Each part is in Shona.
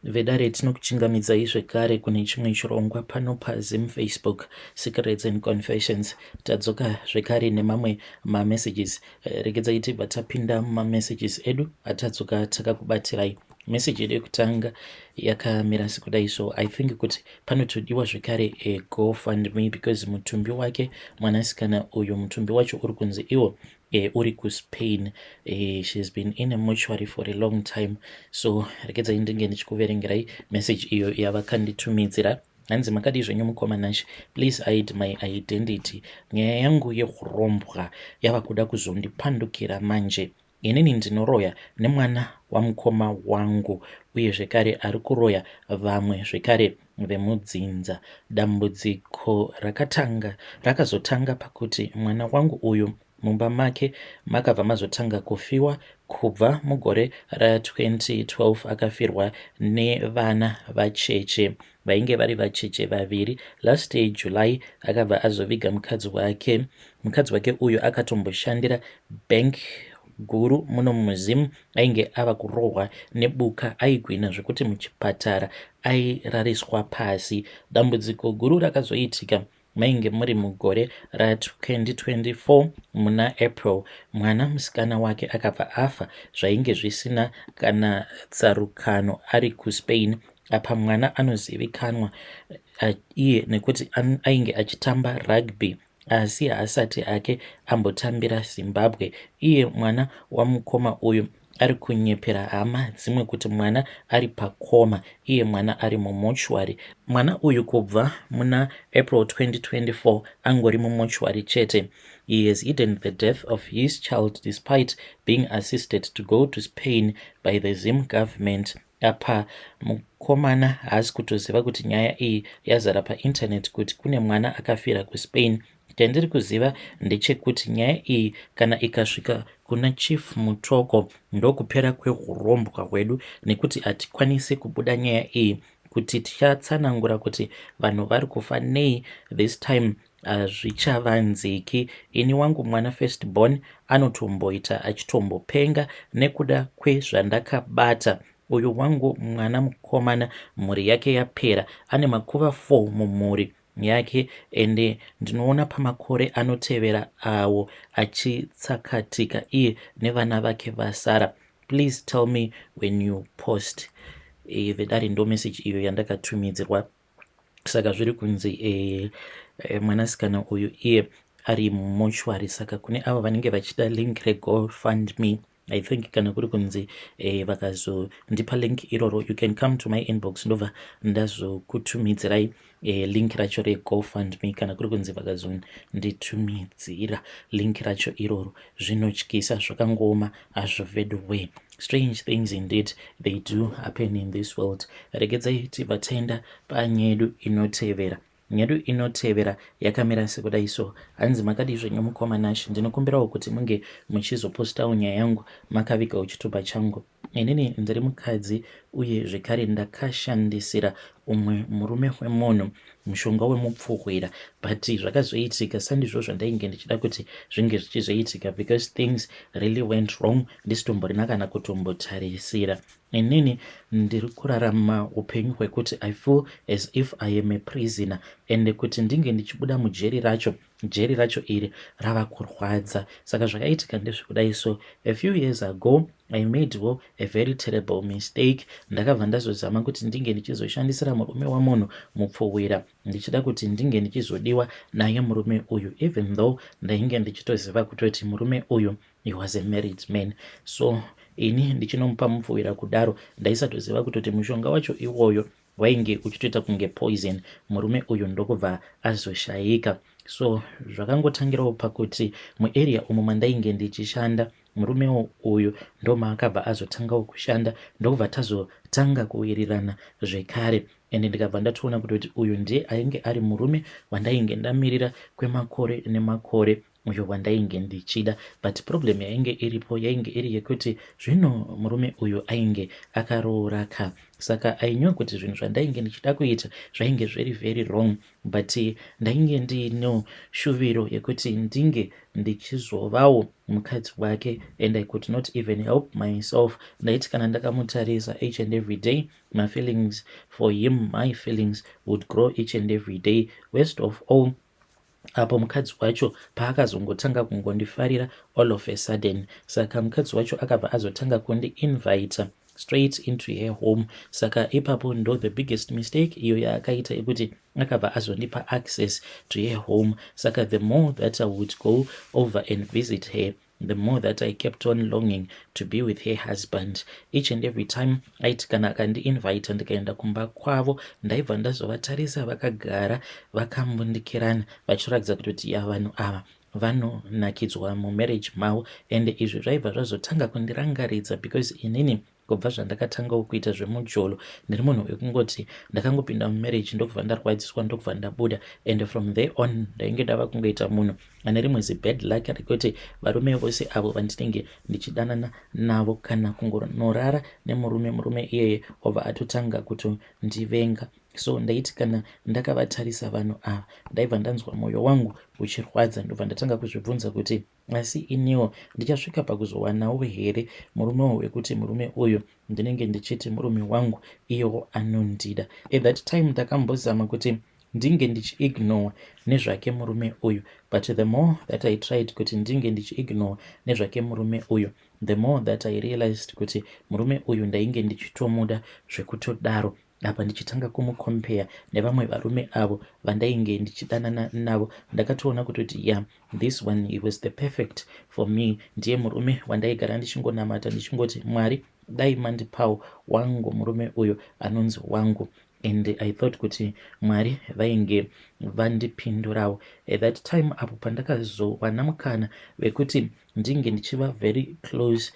Vedare tinokuchingamidzai zvekare kune chimwe chirongwa pano paZim Facebook Secrets and Confessions. Tadzoka zvekare nemamwe mamessages. Regedzai tibva tapinda mumamessages edu atadzoka takakubatirai. Message yedu yekutanga yakamira sekudai. So I think kuti panotodiwa zvekare GoFundMe because mutumbi wake mwanasikana uyu mutumbi wacho uri kunzi iwo uri kuSpain. She's been in a mortuary for a long time. So regedzai ndinge ndichikuverengerai message iyo yavakanditumidzira. Hanzi makadi zvenyu mukomanashi, please hide my identity. Nyaya yangu yeurombwa yava kuda kuzondipandukira manje. Inini ndinoroya nemwana wamukoma wangu uye zvekare ari kuroya vamwe zvekare vemudzinza. Dambudziko rakazotanga pakuti mwana wangu uyu mumba make makabva mazotanga kufiwa kubva mugore ra2012 akafirwa nevana vacheche vainge vari vacheche vaviri. Last day July akabva azoviga mukadzi wake uyu akatomboshandira bank guru muno muZim. Ainge ava kurohwa nebuka, aigwina zvekuti muchipatara airariswa pasi. Dambudziko guru rakazoitika mainge muri mugore ra2024 muna April. Mwana musikana wake akabva afa zvainge zvisina kana tsarukano ari kuSpain. Apa mwana anozivikanwa iye nekuti ainge achitamba rugby asi haasati ake ambotambira Zimbabwe. Iye mwana wamukoma uyu ari kunyepera hama dzimwe kuti mwana ari pakoma, iye mwana ari mumochwari. Mwana uyu kubva muna April 2024 angori mumochwari chete. He has hidden the death of his child despite being assisted to go to Spain by the Zim government. Apa mukomana haasi kutoziva kuti nyaya iyi yazara painternet kuti kune mwana akafira kuSpain. Chandiri kuziva ndechekuti nyaya iyi kana ikasvika kuna Chief Mutoko ndokupera kweurombwa hwedu, nekuti hatikwanisi kubuda nyaya iyi kuti tichatsanangura kuti vanhu vari kufa nei this time hazvichavanziki. Ini wangu mwana firstborn anotomboita achitombopenga nekuda kwezvandakabata. Uyu wangu mwana mukomana mhuri yake yapera, ane makuva 4 mumhuri yake ende ndinoona pamakore anotevera awo achitsakatika iye nevana vake vasara. Please tell me when you post. Vedari ndo message iyo yandakatumidzirwa. Saka zviri kunzi mwanasikana uyu iye ari mumochwari. Saka kune avo vanenge vachida link reGoFundMe, I think kana kuri kunzi vakazondipa link iroro, you can come to my inbox ndobva ndazokutumidzirai link racho reGoFundMe. Kana kuri kunzi vakazonditumidzira link racho iroro. Zvinotyisa, zvakangoma, hazvo fade away. Strange things indeed they do happen in this world. Regedzai tibva taenda panyedu inotevera. Nyedu inotevera yakamira sekudai. So hanzi makadi zvenyu mukomanashi, ndinokumbirawo kuti munge muchizopostawo nyaya yangu makavigawo chitupa changu. Inini ndiri mukadzi uye zvekare ndakashandisira umwe murume wemunhu mushonga wemupfuhwira, but zvakazoitika sandizvo zvandainge ndichida kuti zvinge zvichizoitika because things really went wrong ndisitomborina kana kutombotarisira. Inini ndiri kurarama upenyu hwekuti I feel as if I am a prisoner, ende kuti ndinge ndichibuda mujeri racho iri rava kurwadza. Saka zvakaitika ndezvekudai. So a few years ago I made a very terrible mistake. Ndakabva ndazozama kuti ndinge ndichizoshandisira murume wamunhu mupfuhwira ndichida kuti ndinge ndichizodiwa naye murume uyu, even though ndainge ndichitoziva kutoti murume uyu he was a married man. So ini ndichinomupa mupfuhwira kudaro ndaisatoziva kutoti mushonga wacho iwoyo wainge uchitoita kunge poison. Murume uyu ndokubva azoshayika. So zvakangotangirawo pakuti muarea umo mandainge ndichishanda murume uyu ndomaakabva azotangawo kushanda, ndokubva tazotanga kuwirirana zvekare. Ende ndikabva ndatoona kuti uyu ndiye ainge ari murume wandainge ndamirira kwemakore nemakore. uyo wandainge ndichida, but problem yainge iripo yainge iri yekuti zvino murume uyu ainge akarooraka, saka ainywa kuti zvinhu zvandainge ndichida kuita zvainge very very wrong, but ndainge ndiino shuviro yekuti ndinge ndichizovawo mukadzi wake, and I could not even help myself. Ndaiti kana ndakamutarisa each and every day, my feelings for him, my feelings would grow each and every day. Worst of all, apo mukadzi wacho paakazongotanga kungondifarira all of a sudden, saka mukadzi wacho akabva azotanga kundi-invita straight into her home. Saka ipapo ndo the biggest mistake iyo yaakaita, yekuti akabva azondipa access to her home. Saka the more that I would go over and visit her, the more that I kept on longing to be with her husband. Each and every time aiti kana akandi-invita ndikaenda kumba kwavo, ndaibva ndazovatarisa vakagara vakambundikirana vachiratidza kuti vanhu ava vanonakidzwa mumarriage mavo, and izvi zvaibva zvazotanga kundirangaridza, because inini kubva zvandakatangawo kuita zvemujolo ndiri munhu wekungoti ndakangopinda mumarriage ndokubva ndarwadziswa ndokubva ndabuda, and from there on ndainge ndava kungoita munhu ane rimwe zibad luck rekuti varume vose avo vandinenge ndichidanana navo kana kungonorara nemurume iyeye wabva atotanga kutondivenga. So ndaiti kana ndakavatarisa vanhu ava ndaibva ndanzwa mwoyo wangu uchirwadza, ndobva ndatanga kuzvibvunza kuti asi iniwo ndichasvika pakuzowanawo here murumewo wekuti murume uyu ndinenge ndichiti murume wangu iyewo anondida. At that time ndakambozama kuti ndinge ndichiignore nezvake murume uyu, but the more that I tried kuti ndinge ndichiignore nezvake murume uyu, the more that I realized kuti murume uyu ndainge ndichitomuda zvekutodaro. Apa ndichitanga kumucompare nevamwe varume avo vandainge ndichidanana navo, ndakatoona kuti yeah, this one he was the perfect for me. Ndiye murume wandaigara ndichingonamata ndichingoti Mwari dai mandipawo wangu murume uyu anonzi wangu, and I thought kuti Mwari vainge vandipindurawo. At that time apo pandakazowana mukana wekuti ndinge ndichiva very close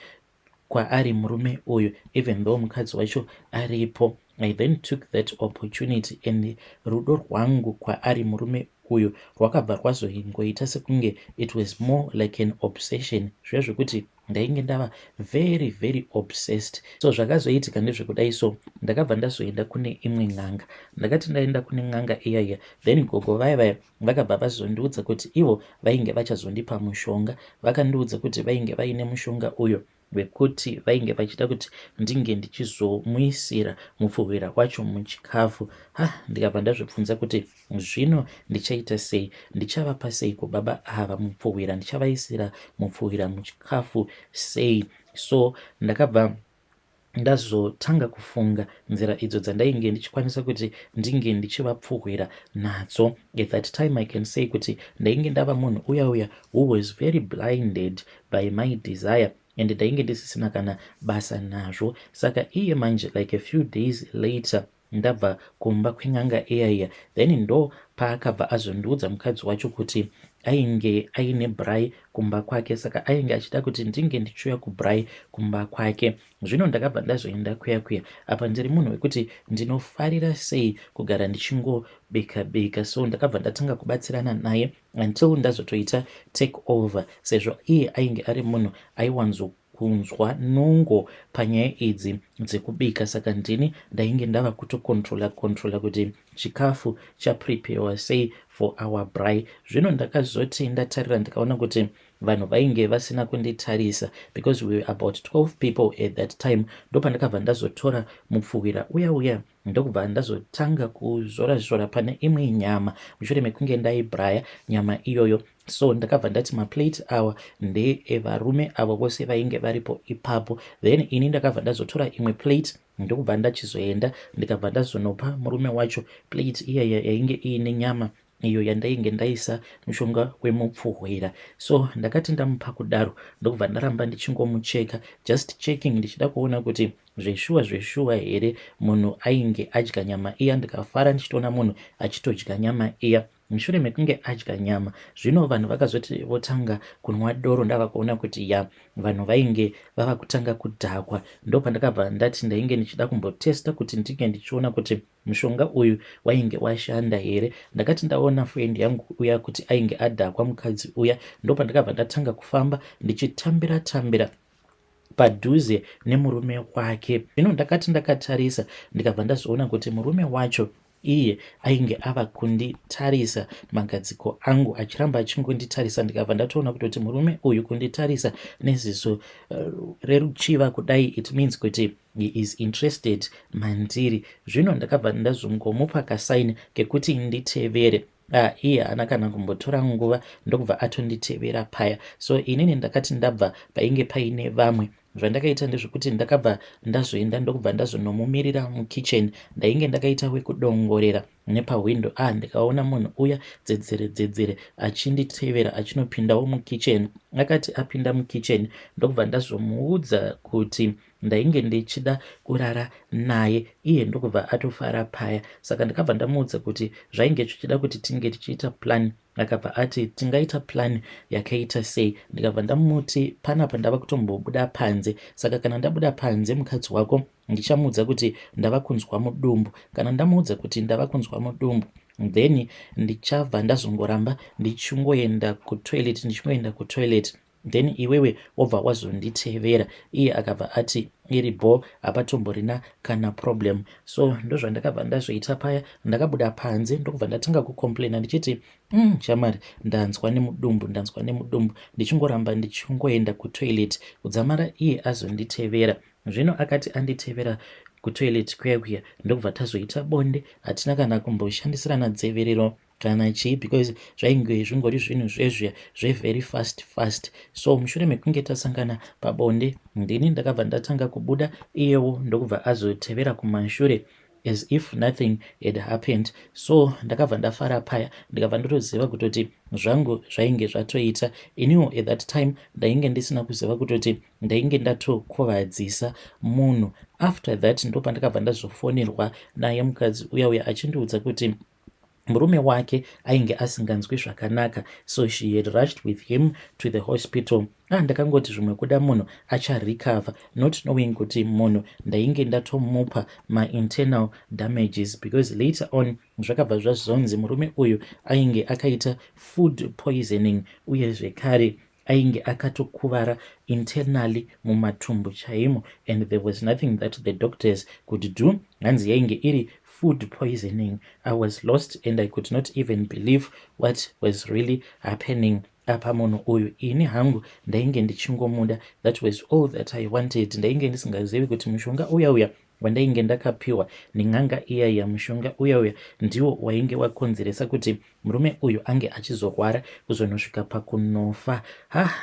kwaari murume uyu, even though mukadzi wacho aripo, I then took that opportunity, and rudo rwangu kwaari murume uyu rwakabva rwazoingoita sekunge it was more like an obsession, zviya zvekuti ndainge ndava very very obsessed. So zvakazoitika ndezvekudai, so ndakabva ndazoenda kune imwe n'anga. Ndakati ndaenda kune n'anga iyaya, then gogo vaya vakabva vazondiudza kuti ivo vainge vachazondipa mushonga. Vakandiudza kuti vainge vaine mushonga uyo wekuti vainge vachida kuti ndinge ndichizomuisira mupfuwira wacho muchikafu. Ndikabva ndazvibvunza kuti zvino ndichaita sei, ndichavapa sei kubaba ava mupfuwira, ndichavaisira mupfuwira muchikafu sei? So ndakabva ndazotanga kufunga nzira idzo dzandainge ndichikwanisa kuti ndinge ndichivapfuwira nadzo. At that time I can say kuti ndainge ndava munhu uya who was very blinded by my desire, and ndainge ndisisina kana basa nazvo. Saka iye manje like a few days later ndabva kumba kweng'anga iyaiya, then ndo paakabva azondiudza mukadzi wacho kuti ainge aine brai kumba kwake, saka ainge achida kuti ndinge ndichiuya kubrai kumba kwake. Zvino ndakabva ndazoenda kuya apa ndiri munhu wekuti ndinofarira sei kugara ndichingobeka, so ndakabva ndatanga kubatsirana naye until ndazotoita take over, sezvo iye ainge ari munhu aiwanzokunzwa nungo panyaya idzi dzekubika. Saka ndini ndainge ndava kutokontrola kuti chikafu chapreparewa sei for our brai. Zvino ndakazoti ndatarira ndikaona kuti vanhu vainge vasina kunditarisa, because we were about 12 people at that time. Ndopandakabva ndazotora mupfuwira uya ndokubva ndazotanga kuzora pane imwe nyama mushure mekunge ndaibraya nyama iyoyo. So ndakabva ndati maplate awa ndeevarume avo vose vainge varipo ipapo, then ini ndakabva ndazotora imwe plate ndokubva ndachizoenda ndikabva ndazonopa murume wacho plate iya yainge iine nyama iyo yandainge ndaisa mushonga wemupfuwira. So ndakati ndamupa kudaro ndokubva ndaramba ndichingomucheka, just checking, ndichida kuona kuti zveshuwa here munhu ainge adya nyama iya. Ndikafara ndichitoona munhu achitodya nyama iya. Mushure mekunge adya nyama, zvino vanhu vakazoti votanga kunwa doro. Ndava kuona kuti vanhu vainge vava kutanga kudhakwa. Ndo pandakabva ndati ndainge ndichida kumbotesta kuti ndinge ndichiona kuti mushonga uyu wainge washanda here. Ndakati ndaona friend yangu uya kuti ainge adhakwa mukadzi uya, ndo pandakabva ndatanga kufamba ndichitambira padhuze nemurume wake. Zvino ndakati ndakatarisa ndikabva ndazoona kuti murume wacho iye ainge ava kunditarisa magadziko angu, achiramba achingonditarisa. Ndikabva ndatoona kuti murume uyu kunditarisa neziso reruchiva kudai, it means kuti he is interested mandiri. Zvino ndakabva ndazongomupa kasaini kekuti nditevere. Iye haana kana kumbotora nguva ndokubva atonditevera paya. So inini ndakati ndabva painge paine vamwe, zvandakaita ndezvekuti ndakabva ndazoenda ndokubva ndazonomumirira mukitchen. Ndainge ndakaita wekudongorera nepahwindo. Ndikaona munhu uya dzedzere achinditevera achinopindawo mukitchen. Akati apinda mukitchen ndokubva ndazomuudza kuti ndainge ndichida kurara naye, iye ndokubva atofara paya. Saka ndakabva ndamuudza kuti zvainge zvichida kuti tinge tichiita plan. Akabva ati tingaita plan yakaita sei. Ndikabva ndamuti panapa ndava kutombobuda panze, saka kana ndabuda panze mukadzi wako ndichamuudza kuti ndava kunzwa mudumbu. Kana ndamuudza kuti ndava kunzwa mudumbu, then ndichabva ndazongoramba ndichingoenda kutoilet, then iwewe wobva wazonditevera. Iye akabva ati iribo, hapatomborina kana problem. So ndozvandakabva ndazoita paya. Ndakabuda panze ndokubva ndatanga kucomplaina ndichiti shamari, ndanzwa nemudumbu, ndichingoramba ndichingoenda kutoilet kudzamara iye azonditevera. Zvino akati anditevera kutoilet kuya ndokubva tazoita bonde. Hatina kana kumboshandisirana dzeverero kana chii, because zvainge zvingori zvinhu zvezvia zvevhery fast. So mushure mekunge tasangana pabonde, ndini ndakabva ndatanga kubuda, iyewo ndokubva azotevera kumashure as if nothing had happened. So ndakabva ndafara paya, ndikabva ndotoziva kutoti zvangu zvainge zvatoita. Iniwo at that time ndainge ndisina kuziva kutoti ndainge ndatokuvadzisa munhu. After that ndo pandakabva ndazofonerwa naye mukadzi uya achindiudza kuti murume wake ainge asinganzwi zvakanaka, so she had rushed with him to the hospital. Ndakangoti zvimwe kuda munhu acharecover, not knowing kuti munhu ndainge ndatomupa ma-internal damages, because later on zvakabva zvazonzi murume uyu ainge akaita food poisoning, uye zvekare ainge akatokuvara internally mumatumbu chaimo, and there was nothing that the doctors could do. Hanzi yainge iri food poisoning. I was lost and I could not even believe what was really happening. Apa munhu uyu ini hangu ndainge ndichingomuda. That was all that I wanted. Ndainge ndisingazivi kuti mushonga uya wandainge ndakapiwa neng'anga iya mushonga uya ndiwo wainge wakonzeresa kuti murume uyu ange achizorwara kuzonosvika pakunofa.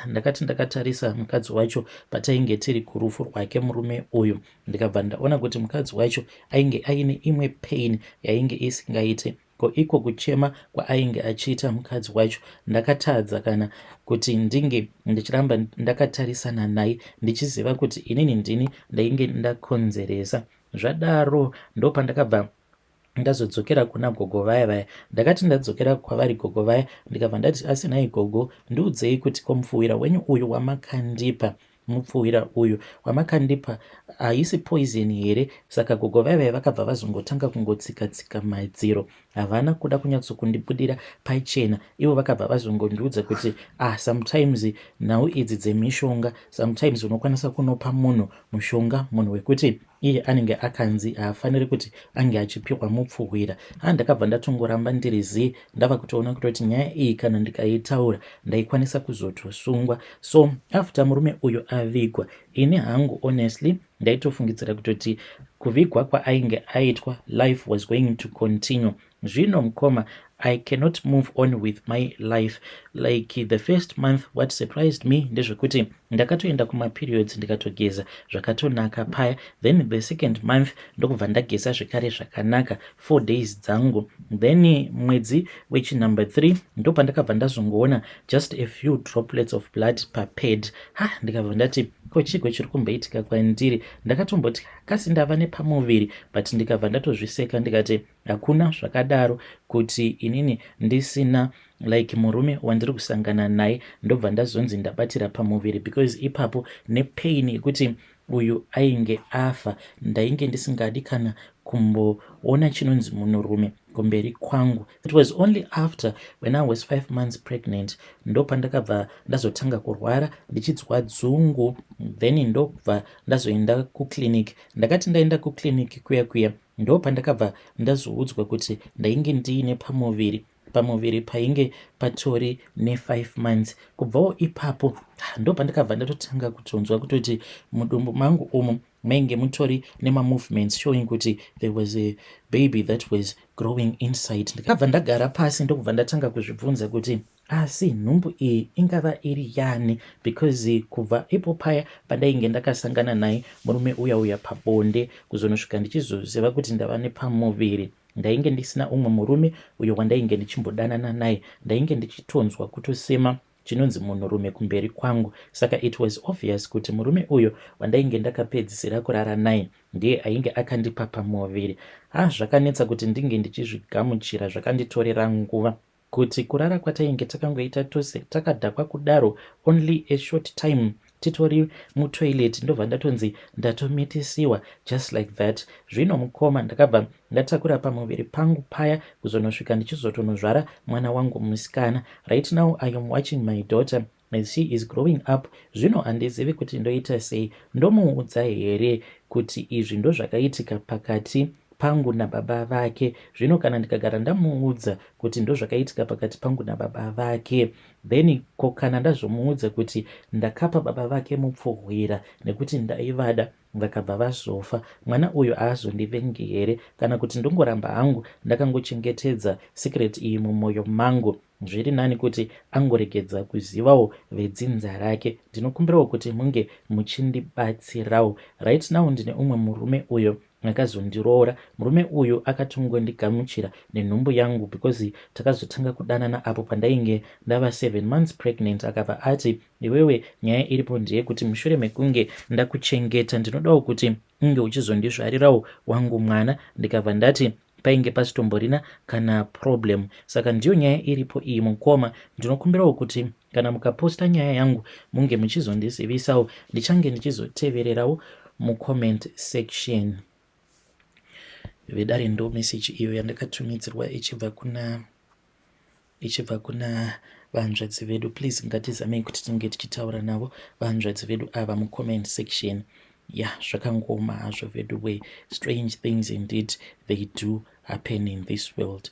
Ndakati ndakatarisa mukadzi wacho patainge tiri kurufu rwake murume uyu, ndikabva ndaona kuti mukadzi wacho ainge aine imwe pain yainge isingaite. Iko kuchema kwaainge achiita mukadzi wacho, ndakatadza kana kuti ndinge ndichiramba ndakatarisana naye ndichiziva kuti inini ndini ndainge ndakonzeresa. Zvadaro ndo pandakabva ndazodzokera kuna gogo vaya. Ndakati ndadzokera kwavari gogo vaya, ndikabva ndati asinai gogo, ndiudzei kuti komupfuwira wenyu uyu wamakandipa, mupfuwira uyu wamakandipa haisi poison here. Saka gogo vaya vakabva vazongotanga kungotsika madziro, havana kuda kunyatsokundibudira pachena. Ivo vakabva vazongondiudza kuti sometimes nhau idzi dzemishonga, sometimes unokwanisa kunopa munhu mushonga, munhu wekuti iye anenge akanzi haafaniri kuti ange achipiwa mupfuwira. Ndakabva ndatongoramba ndirizi, ndava kutoona kutoti nyaya iyi kana ndikaitaura ndaikwanisa kuzotosungwa. So after murume uyu avigwa, ini hangu honestly ndaitofungidzira kutoti kuvigwa kwaainge aitwa life was going to continue. Zvino mukoma I cannot move on with my life. Like the first month, what surprised me ndezvekuti ndakatoenda kumaperiods ndikatogeza zvakatonaka paya. Then the second month ndokubva ndageza zvekare zvakanaka 4 days dzangu. Then mwedzi number 3 ndopandakabva ndazongoona just a few droplets of blood per pad. Ndikabva ndati kochiko chiri kumboitika kwandiri. Ndakatomboti kasi ndava nepamuviri, but ndikabva ndatozviseka ndikati hakuna zvakadaro kuti inini ndisina like murume wandiri kusangana naye ndobva ndazonzi ndabatira pamuviri, because ipapo nepain yekuti uyu ainge afa ndainge ndisingadi kana kumboona chinonzi munhurume kumberi kwangu. It was only after when I was 5 months pregnant ndopandakabva ndazotanga kurwara ndichinzwa dzungu. Then ndobva ndazoenda kuclinic. Ndakati ndaenda kuclinic kuya ndopandakabva ndazoudzwa kuti ndainge ndiine pamuviri painge patori ne5 months. Kubvawo ipapo ndopandakabva ndatotanga kutonzwa kutoti mudumbu mangu umu mainge mutori nema-movements showing kuti there was a baby that was growing inside. Ndikabva ndagara pasi ndokubva ndatanga kuzvibvunza kuti asi nhumbu iyi ingava iri yani, because kubva ipo paya pandainge ndakasangana naye murume uya pabonde kuzonosvika ndichizoziva kuti ndava nepamuviri, ndainge ndisina umwe murume uyo wandainge ndichimbodanana naye. Ndainge ndichitonzwa kutosema chinonzi munhurume kumberi kwangu. Saka it was obvious kuti murume uyo wandainge ndakapedzisira kurara naye ndiye ainge akandipa pamuviri. Zvakanetsa kuti ndinge ndichizvigamuchira, zvakanditorera nguva kuti kurara kwatainge takangoita tose takadhakwa kudaro only a short time titori mutoilet ndobva ndatonzi ndatomitisiwa just like that. Zvino mukoma ndakabva ndatakura pamuviri pangu paya kuzonosvika ndichizotonozvara mwana wangu musikana. Right now I am watching my daughter as she is growing up. Zvino handizivi kuti ndoita sei. Ndomuudza here kuti izvi ndozvakaitika pakati pangu nababa vake. Zvino kana ndikagara ndamuudza kuti ndozvakaitika pakati pangu nababa vake, then kana ndazomuudza kuti ndakapa baba vake mupfuhwira nekuti ndaivada vakabva vazofa, mwana uyu haazondivengi here? Kana kuti ndongoramba hangu ndakangochengetedza secret iyi mumwoyo mangu, zviri nani kuti angoregedza kuzivawo vedzinza rake. Ndinokumbirawo kuti munge muchindibatsirawo. Right now ndine umwe murume uyo akazondiroora. Murume uyu akatongondigamuchira nenhumbu yangu because takazotanga kudanana apo pandainge ndava 7 months pregnant. Akabva ati iwewe nyaya iripo ndiye kuti mushure mekunge ndakuchengeta ndinodawo kuti unge uchizondizvarirawo wangu mwana. Ndikabva ndati painge pasitomborina kana problem. Saka ndiyo nyaya iripo iyi mukoma. Ndinokumbirawo kuti kana mukaposta nyaya yangu munge muchizondizivisawo, ndichange ndichizotevererawo mucomment section. Vedare ndo message iyo yandakatumidzirwa ichibva kuna vahanzvadzi vedu. Please ngatizamei kuti tinge tichitaura navo vahanzvadzi vedu ava mucomment section. Zvakangoma hazvo vedu we. Strange things indeed they do happen in this world.